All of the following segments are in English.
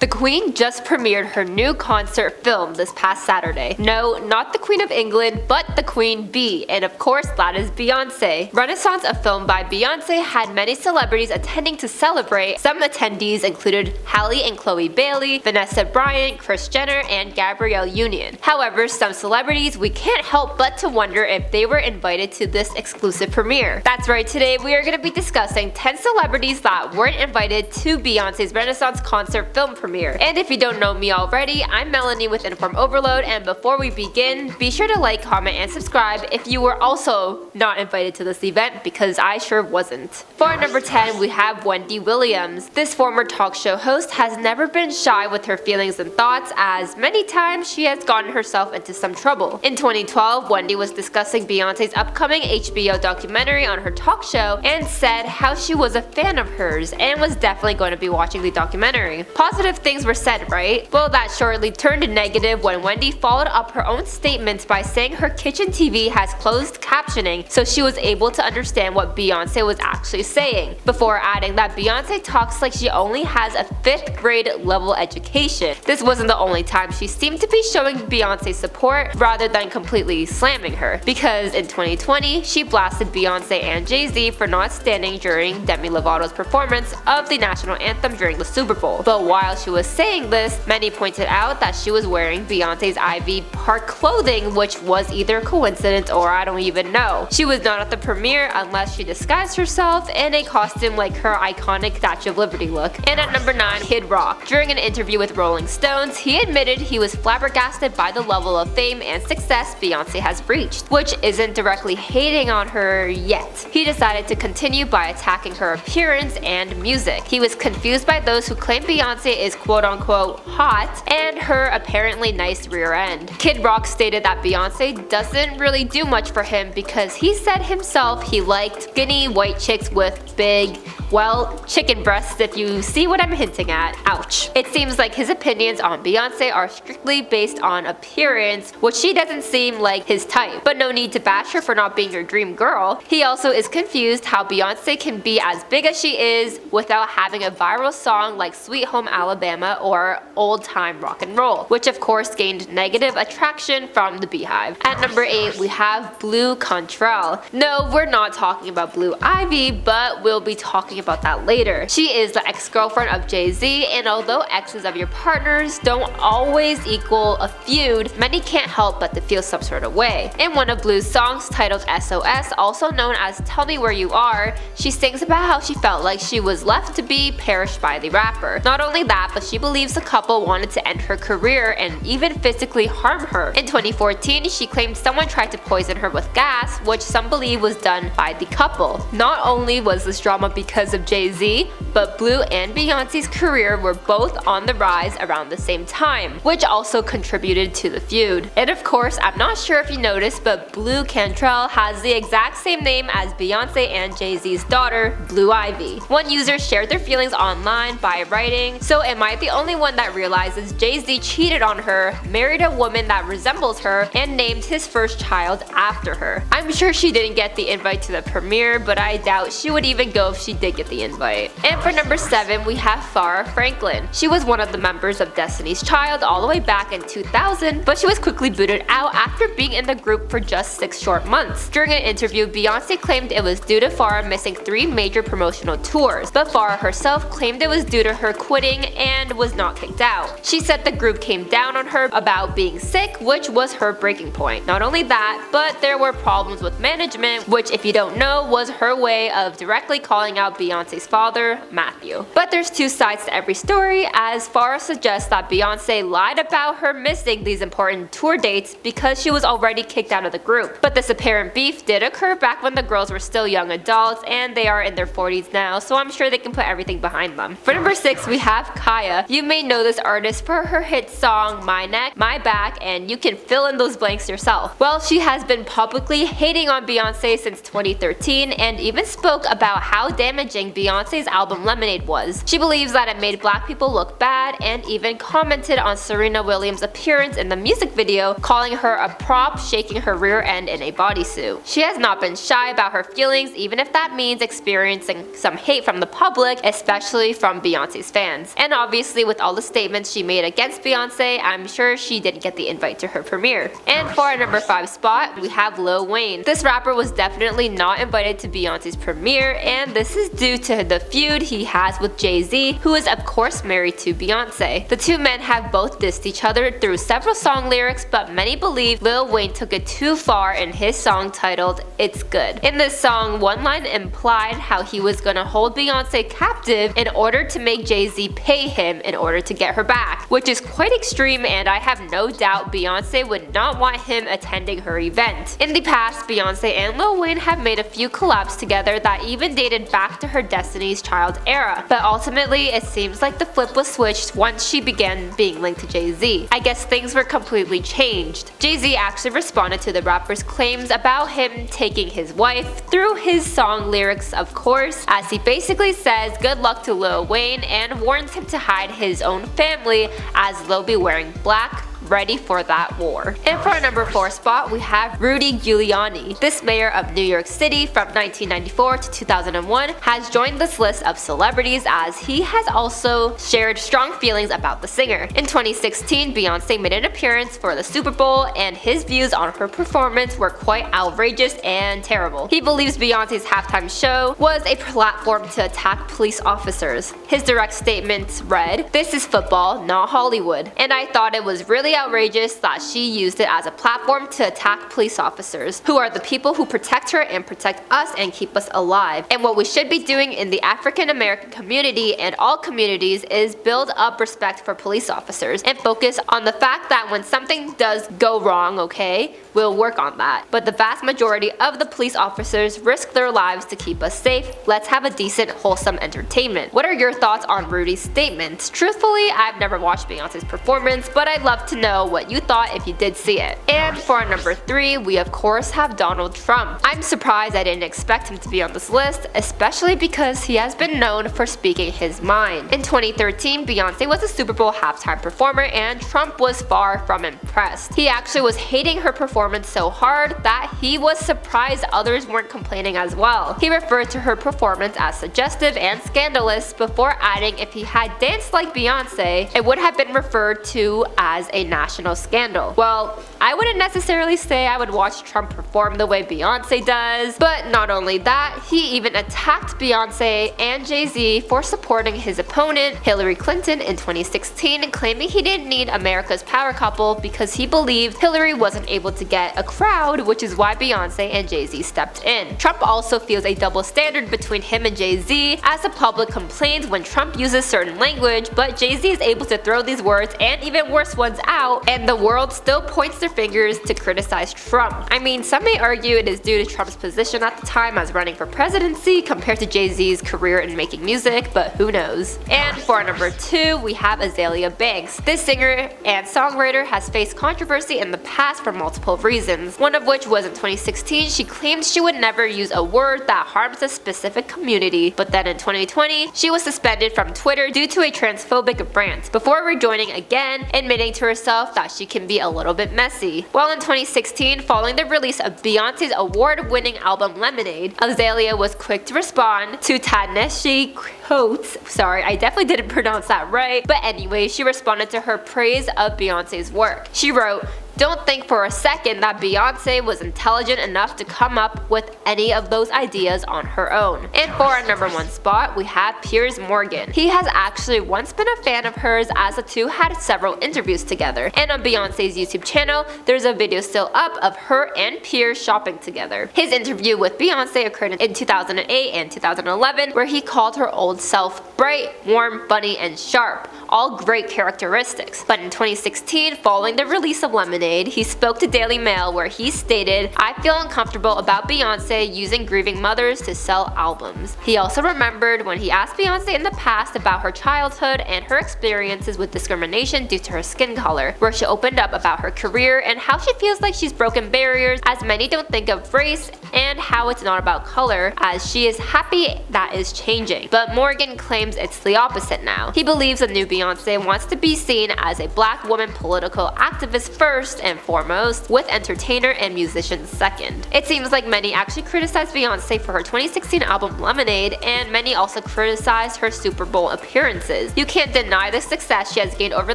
The Queen just premiered her new concert film this past Saturday. No, not the Queen of England, but the Queen Bee, and of course that is Beyonce. Renaissance, a film by Beyonce, had many celebrities attending to celebrate. Some attendees included Halle and Chloe Bailey, Vanessa Bryant, Kris Jenner, and Gabrielle Union. However, some celebrities we can't help but to wonder if they were invited to this exclusive premiere. That's right, today we are going to be discussing 10 celebrities that weren't invited to Beyonce's Renaissance concert film premiere. And if you don't know me already, I'm Melanie with InformOverload, and before we begin, be sure to like, comment, and subscribe if you were also not invited to this event, because I sure wasn't. For number 10, we have Wendy Williams. This former talk show host has never been shy with her feelings and thoughts, as many times she has gotten herself into some trouble. In 2012, Wendy was discussing Beyonce's upcoming HBO documentary on her talk show and said how she was a fan of hers and was definitely going to be watching the documentary. Positive things were said, right? Well, that shortly turned negative when Wendy followed up her own statements by saying her kitchen TV has closed captioning, so she was able to understand what Beyonce was actually saying, before adding that Beyonce talks like she only has a 5th grade level education. This wasn't the only time she seemed to be showing Beyonce support rather than completely slamming her, because in 2020 she blasted Beyonce and Jay-Z for not standing during Demi Lovato's performance of the national anthem during the Super Bowl. But while she was saying this, many pointed out that she was wearing Beyonce's Ivy Park clothing, which was either a coincidence or I don't even know. She was not at the premiere unless she disguised herself in a costume like her iconic Statue of Liberty look. And at number 9, Kid Rock. During an interview with Rolling Stones, he admitted he was flabbergasted by the level of fame and success Beyonce has reached, which isn't directly hating on her yet. He decided to continue by attacking her appearance and music. He was confused by those who claim Beyonce is quote-unquote hot and her apparently nice rear end. Kid Rock stated that Beyonce doesn't really do much for him because he said himself he liked skinny white chicks with big, well, chicken breasts, if you see what I'm hinting at. Ouch. It seems like his opinions on Beyonce are strictly based on appearance, which she doesn't seem like his type. But no need to bash her for not being your dream girl. He also is confused how Beyonce can be as big as she is without having a viral song like Sweet Home Alabama or Old Time Rock and Roll, which of course gained negative attraction from the Beehive. At number 8, we have Blu Cantrell. No, we're not talking about Blue Ivy, but we'll be talking about that later. She is the ex-girlfriend of Jay-Z, and although exes of your partners don't always equal a feud, many can't help but to feel some sort of way. In one of Blu's songs titled SOS, also known as Tell Me Where You Are, she sings about how she felt like she was left to be perished by the rapper. Not only that, but she believes the couple wanted to end her career and even physically harm her. In 2014, she claimed someone tried to poison her with gas, which some believe was done by the couple. Not only was this drama because of Jay-Z, but Blu and Beyonce's career were both on the rise around the same time, which also contributed to the feud. And of course, I'm not sure if you noticed, but Blu Cantrell has the exact same name as Beyonce and Jay-Z's daughter, Blue Ivy. One user shared their feelings online by writing, "So am I the only one that realizes Jay-Z cheated on her, married a woman that resembles her, and named his first child after her? I'm sure she didn't get the invite to the premiere, but I doubt she would even go if she did get the invite." And for number 7, we have Farrah Franklin. She was one of the members of Destiny's Child all the way back in 2000, but she was quickly booted out after being in the group for just 6 short months. During an interview, Beyonce claimed it was due to Farrah missing 3 major promotional tours, but Farrah herself claimed it was due to her quitting and was not kicked out. She said the group came down on her about being sick, which was her breaking point. Not only that, but there were problems with management, which if you don't know was her way of directly calling out Beyonce's father, Matthew. But there's 2 sides to every story, as Farrah suggests that Beyonce lied about her missing these important tour dates because she was already kicked out of the group. But this apparent beef did occur back when the girls were still young adults, and they are in their 40s now, so I'm sure they can put everything behind them. For number 6, we have Khia. You may know this artist for her hit song My Neck, My Back, and you can fill in those blanks yourself. Well, she has been publicly hating on Beyonce since 2013 and even spoke about how damaging Beyonce's album Lemonade was. She believes that it made black people look bad and even commented on Serena Williams' appearance in the music video, calling her a prop shaking her rear end in a bodysuit. She has not been shy about her feelings, even if that means experiencing some hate from the public, especially from Beyonce's fans. And obviously obviously with all the statements she made against Beyonce, I'm sure she didn't get the invite to her premiere. And for our number 5 spot, we have Lil Wayne. This rapper was definitely not invited to Beyonce's premiere, and this is due to the feud he has with Jay-Z, who is of course married to Beyonce. The two men have both dissed each other through several song lyrics, but many believe Lil Wayne took it too far in his song titled It's Good. In this song, one line implied how he was gonna hold Beyonce captive in order to make Jay-Z pay him in order to get her back, which is quite extreme, and I have no doubt Beyonce would not want him attending her event. In the past, Beyonce and Lil Wayne have made a few collabs together that even dated back to her Destiny's Child era, but ultimately it seems like the flip was switched once she began being linked to Jay-Z. I guess things were completely changed. Jay-Z actually responded to the rapper's claims about him taking his wife through his song lyrics, of course, as he basically says good luck to Lil Wayne and warns him to hide his own family as they'll be wearing black, ready for that war. And for our number 4 spot, we have Rudy Giuliani. This mayor of New York City from 1994 to 2001 has joined this list of celebrities, as he has also shared strong feelings about the singer. In 2016, Beyonce made an appearance for the Super Bowl, and his views on her performance were quite outrageous and terrible. He believes Beyonce's halftime show was a platform to attack police officers. His direct statements read, "This is football, not Hollywood," and I thought it was really outrageous that she used it as a platform to attack police officers, who are the people who protect her and protect us and keep us alive. And what we should be doing in the African American community and all communities is build up respect for police officers and focus on the fact that when something does go wrong, okay, we'll work on that. But the vast majority of the police officers risk their lives to keep us safe. Let's have a decent, wholesome entertainment. What are your thoughts on Rudy's statements? Truthfully, I've never watched Beyonce's performance, but I'd love to know what you thought if you did see it. And for our number 3, we of course have Donald Trump. I'm surprised I didn't expect him to be on this list, especially because he has been known for speaking his mind. In 2013, Beyonce was a Super Bowl halftime performer, and Trump was far from impressed. He actually was hating her performance so hard that he was surprised others weren't complaining as well. He referred to her performance as suggestive and scandalous before adding if he had danced like Beyonce, it would have been referred to as a national scandal. Well, I wouldn't necessarily say I would watch Trump perform the way Beyonce does, but not only that, he even attacked Beyonce and Jay-Z for supporting his opponent, Hillary Clinton, in 2016, claiming he didn't need America's power couple because he believed Hillary wasn't able to get a crowd, which is why Beyonce and Jay-Z stepped in. Trump also feels a double standard between him and Jay-Z, as the public complains when Trump uses certain language, but Jay-Z is able to throw these words and even worse ones out, and the world still points their fingers to criticize Trump. I mean, some may argue it is due to Trump's position at the time as running for presidency compared to Jay-Z's career in making music, but who knows. And for our number 2, we have Azealia Banks. This singer and songwriter has faced controversy in the past for multiple reasons, one of which was in 2016 she claimed she would never use a word that harms a specific community, but then in 2020 she was suspended from Twitter due to a transphobic rant, before rejoining again, admitting to herself that she can be a little bit messy. While in 2016, following the release of Beyonce's award-winning album Lemonade, Azealia was quick to respond to Ta-Nehisi Coates. Sorry, I definitely didn't pronounce that right, but anyway, she responded to her praise of Beyonce's work. She wrote, "Don't think for a second that Beyonce was intelligent enough to come up with any of those ideas on her own." And for our number 1 spot, we have Piers Morgan. He has actually once been a fan of hers, as the two had several interviews together. And on Beyonce's YouTube channel, there's a video still up of her and Piers shopping together. His interview with Beyonce occurred in 2008 and 2011, where he called her old self bright, warm, funny, and sharp, all great characteristics. But in 2016, following the release of Lemonade, he spoke to Daily Mail, where he stated, "I feel uncomfortable about Beyonce using grieving mothers to sell albums." He also remembered when he asked Beyonce in the past about her childhood and her experiences with discrimination due to her skin color, where she opened up about her career and how she feels like she's broken barriers, as many don't think of race, and how it's not about color, as she is happy that is changing. But Morgan claims it's the opposite now. He believes the new Beyoncé wants to be seen as a black woman political activist first and foremost, with entertainer and musician second. It seems like many actually criticized Beyoncé for her 2016 album Lemonade, and many also criticized her Super Bowl appearances. You can't deny the success she has gained over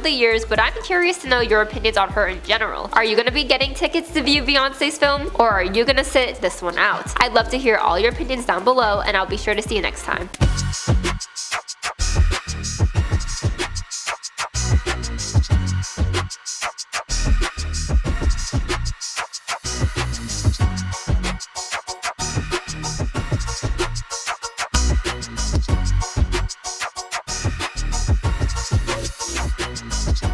the years, but I'm curious to know your opinions on her in general. Are you gonna be getting tickets to view Beyoncé's film, or are you gonna sit this one out? I'd love to hear all your opinions down below, and I'll be sure to see you next time.